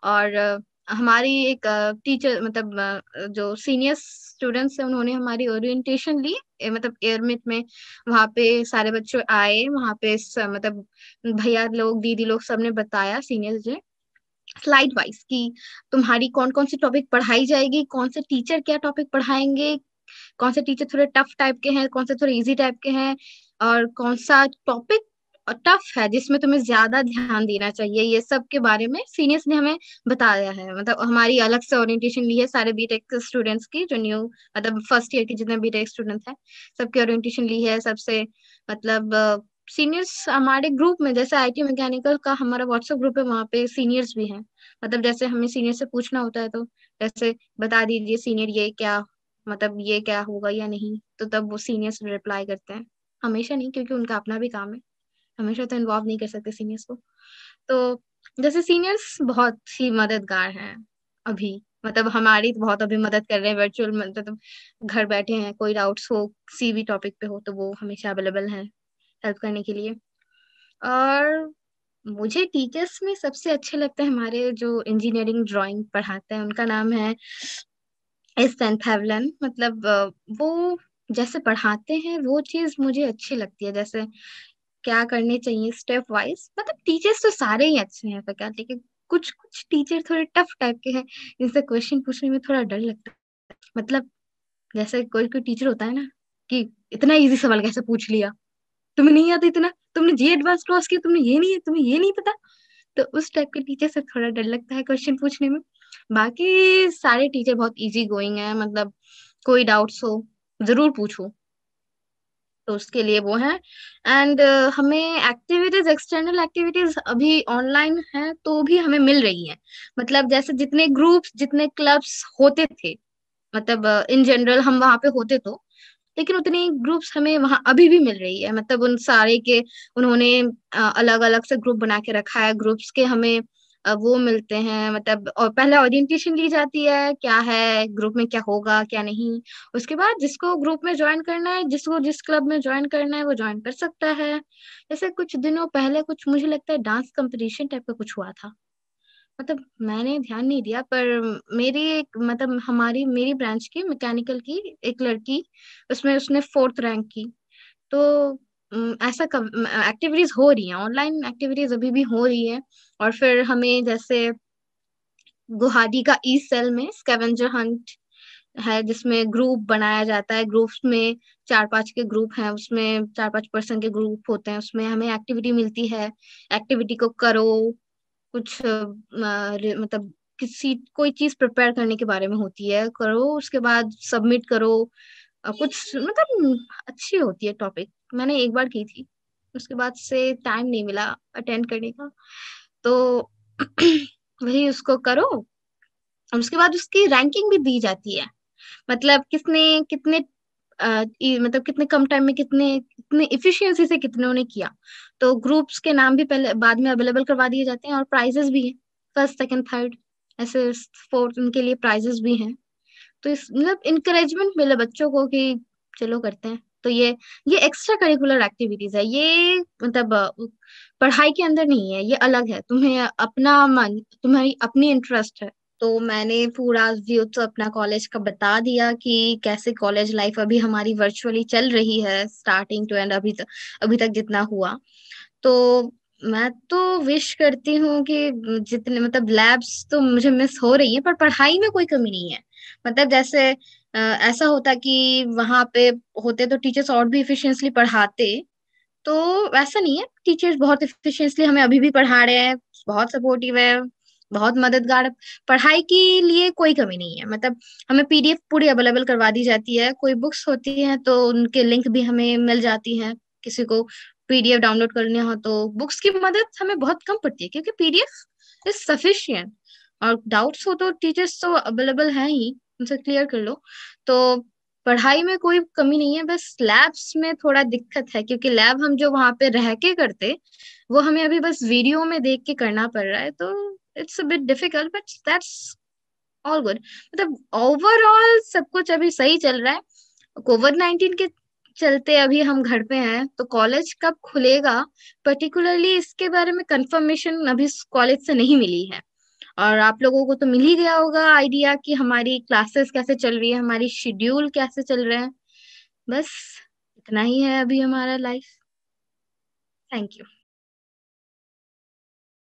और हमारी एक टीचर, मतलब जो सीनियर स्टूडेंट्स हैं, उन्होंने हमारी ओरिएंटेशन ली, मतलब एयरमिट में। वहाँ पे सारे बच्चे आए, वहाँ पे मतलब भैया लोग, दीदी लोग, सबने बताया, सीनियर्स ने, स्लाइड वाइज कि तुम्हारी कौन कौन सी टॉपिक पढ़ाई जाएगी, कौन से टीचर क्या टॉपिक पढ़ाएंगे, कौन से टीचर थोड़े टफ टाइप के हैं, कौन से थोड़े इजी टाइप के हैं, और कौन सा टॉपिक टफ है जिसमें तुम्हें ज्यादा ध्यान देना चाहिए। ये सब के बारे में सीनियर्स ने हमें बताया है। मतलब हमारी अलग से ओरिएंटेशन ली है सारे बीटेक स्टूडेंट्स की, जो न्यू मतलब फर्स्ट ईयर के जितने बीटेक स्टूडेंट्स हैं, सबकी ओरिएंटेशन ली है सबसे। मतलब सीनियर्स हमारे ग्रुप में, जैसे आईटी मैकेनिकल का हमारा व्हाट्सएप ग्रुप है, वहाँ पे सीनियर्स भी हैं। मतलब जैसे हमें सीनियर से पूछना होता है तो जैसे बता दीजिए सीनियर ये क्या, मतलब ये क्या होगा या नहीं, तो तब वो सीनियर्स रिप्लाई करते हैं। हमेशा नहीं, क्योंकि उनका अपना भी काम है, हमेशा तो इन्वॉल्व नहीं कर सकते सीनियर्स को। तो जैसे सीनियर्स बहुत ही मददगार हैं अभी। मतलब हमारी तो बहुत अभी मदद कर रहे हैं वर्चुअल, मतलब घर बैठे हैं, कोई डाउट्स हो किसी भी टॉपिक पे हो तो वो हमेशा अवेलेबल हैं हेल्प करने के लिए। और मुझे टीचर्स में सबसे अच्छे लगते हैं हमारे जो इंजीनियरिंग ड्राइंग पढ़ाते हैं, उनका नाम है एस सेंथेवलन। मतलब वो जैसे पढ़ाते हैं वो चीज मुझे अच्छी लगती है। जैसे क्या करने चाहिए स्टेप वाइज। मतलब टीचर्स तो सारे ही अच्छे हैं फैकल्टी के, कुछ कुछ टीचर थोड़े टफ टाइप के हैं, इनसे क्वेश्चन पूछने में थोड़ा डर लगता है। मतलब जैसे कोई कोई टीचर होता है ना कि इतना इजी सवाल कैसे पूछ लिया, तुम्हें नहीं आता इतना, तुमने जी एडवांस क्रॉस किया, तुम्हें ये नहीं है, तुम्हें ये नहीं पता। तो उस टाइप के टीचर से थोड़ा डर लगता है क्वेश्चन पूछने में। बाकी सारे टीचर बहुत इजी गोइंग है, मतलब कोई डाउट्स हो जरूर पूछो। तो उसके लिए वो है। एंड हमें एक्टिविटीज, एक्सटर्नल एक्टिविटीज अभी ऑनलाइन है तो भी हमें मिल रही है। मतलब जैसे जितने ग्रुप्स, जितने क्लब्स होते थे, मतलब इन जनरल हम वहां पे होते तो, लेकिन उतनी ग्रुप्स हमें वहां अभी भी मिल रही है। मतलब उन सारे के उन्होंने अलग अलग से ग्रुप बना के रखा है, ग्रुप्स के हमें वो मिलते हैं। मतलब और पहले ओरिएंटेशन ली जाती है क्या है ग्रुप में, क्या होगा क्या नहीं। उसके बाद जिसको ग्रुप में ज्वाइन करना है, जिसको जिस क्लब में ज्वाइन करना है वो ज्वाइन कर सकता है। जैसे कुछ दिनों पहले कुछ मुझे लगता है डांस कंपटीशन टाइप का कुछ हुआ था। मतलब मैंने ध्यान नहीं दिया, पर मेरी एक, मतलब हमारी मेरी ब्रांच की मैकेनिकल की एक लड़की, उसमें उसने 4th रैंक की। तो ऐसा एक्टिविटीज हो रही हैं, ऑनलाइन एक्टिविटीज अभी भी हो रही है। और फिर हमें जैसे गुवाहाटी का ई सेल में स्कैवेंजर हंट है, जिसमें ग्रुप बनाया जाता है। ग्रुप्स में 4-5 के ग्रुप हैं, उसमें 4-5 पर्सन के ग्रुप होते हैं, उसमें हमें एक्टिविटी मिलती है। एक्टिविटी को करो, कुछ मतलब किसी कोई चीज प्रिपेयर करने के बारे में होती है, करो उसके बाद सबमिट करो। कुछ मतलब अच्छी होती है टॉपिक। मैंने एक बार की थी, उसके बाद से टाइम नहीं मिला अटेंड करने का। तो वही उसको करो, और उसके बाद उसकी रैंकिंग भी दी जाती है। मतलब किसने कितने मतलब कितने कम टाइम में कितने कितने इफिशियंसी से कितनों ने किया। तो ग्रुप्स के नाम भी पहले बाद में अवेलेबल करवा दिए जाते हैं, और प्राइजेस भी हैं, फर्स्ट सेकंड थर्ड, ऐसे 4th उनके लिए प्राइजेस भी हैं। तो इस मतलब इंकरेजमेंट मिले बच्चों को कि चलो करते हैं। तो ये एक्स्ट्रा करिकुलर एक्टिविटीज है, ये मतलब पढ़ाई के अंदर नहीं है, ये अलग है। तुम्हें अपना मन, तुम्हारी अपनी इंटरेस्ट है। तो मैंने पूरा व्यू तो अपना कॉलेज का बता दिया कि कैसे कॉलेज लाइफ अभी हमारी वर्चुअली चल रही है, स्टार्टिंग टू एंड अभी तक जितना हुआ। तो मैं तो विश करती हूँ कि जितने मतलब लैब्स तो मुझे मिस हो रही है, पर पढ़ाई में कोई कमी नहीं है। मतलब जैसे ऐसा होता कि वहां पे होते तो टीचर्स और भी इफिशिएंटली पढ़ाते। तो वैसा नहीं है, टीचर्स बहुत इफिशिएंटली हमें अभी भी पढ़ा रहे हैं, बहुत सपोर्टिव है, बहुत मददगार है। पढ़ाई के लिए कोई कमी नहीं है। मतलब हमें पीडीएफ पूरी अवेलेबल करवा दी जाती है, कोई बुक्स होती हैं तो उनके लिंक भी हमें मिल जाती हैं। किसी को पीडीएफ डाउनलोड करने हो तो बुक्स की मदद हमें बहुत कम पड़ती है, क्योंकि पीडीएफ इज सफिशियंट। और डाउट्स हो तो टीचर्स तो अवेलेबल है ही, उनसे क्लियर कर लो। तो पढ़ाई में कोई कमी नहीं है, बस लैब्स में थोड़ा दिक्कत है, क्योंकि लैब हम जो वहां पे रह के करते, वो हमें अभी बस वीडियो में देख के करना पड़ रहा है। तो it's a bit difficult, but that's all good. मतलब ओवरऑल सब कुछ अभी सही चल रहा है। कोविड-19 के चलते अभी हम घर पे हैं, तो कॉलेज कब खुलेगा पर्टिकुलरली इसके बारे में कंफर्मेशन अभी कॉलेज से नहीं मिली है। और आप लोगों को तो मिल ही गया होगा आइडिया कि हमारी क्लासेस कैसे चल रही है, हमारी शेड्यूल कैसे चल रहे हैं। बस इतना ही है अभी हमारा लाइफ। Thank you.